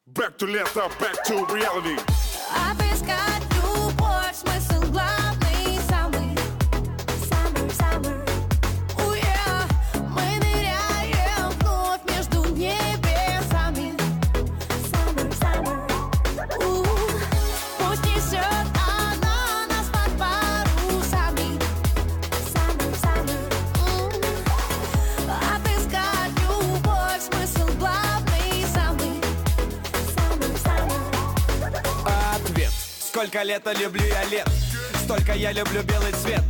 Back to лето, back to reality. Отыскать любовь, смысл главный, самый summer. Yeah. Мы ныряем вновь между небесами. Summer. Пусть несет она нас под парусами. Summer. Отыскать любовь, смысл главный, самый summer. Ответ. Сколько лета люблю я лет, столько я люблю белый цвет.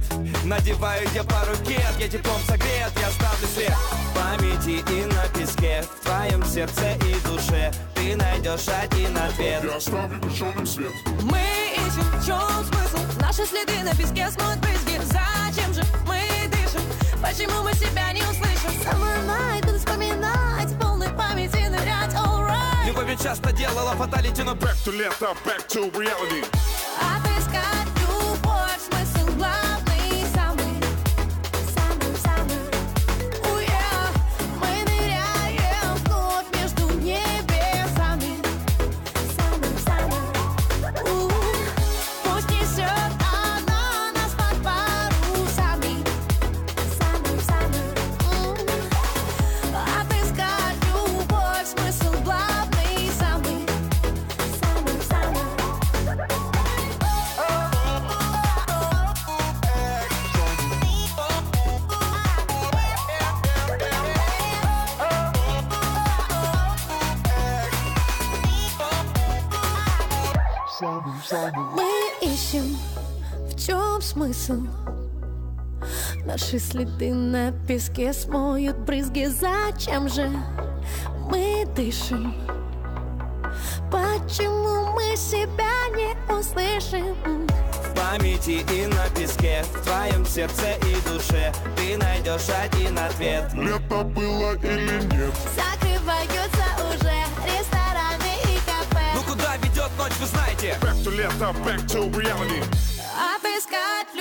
Надеваю я пару кет, я теплом согрет, я ставлю след в памяти и на песке, в твоем сердце и душе ты найдешь один ответ. Я оставлю черным свет. Мы ищем, в чем смысл? Наши следы на песке смоют брызги. Зачем же мы дышим? Почему мы себя не услышим? Summer night, буду вспоминать, в полной памяти нырять, alright. Любовь ведь часто делала фаталити, но Back to лето, back to reality. Отыскать любовь, смысл главный, самый summer. Yeah. Мы ныряем вновь между небесами. Summer. Пусть несет она нас под парусами. Summer. Отыскать любовь, смысл главный, самый summer. Мы ищем, в чем смысл? Наши следы на песке смоют брызги. Зачем же мы дышим? Почему мы себя не услышим? в памяти и на песке, в твоем сердце и душе ты найдешь один ответ. Лето было или нет? Закрываются уже рестораны и кафе. Ну куда ведет ночь, вы знаете? Back to лето, back to reality. Отыскать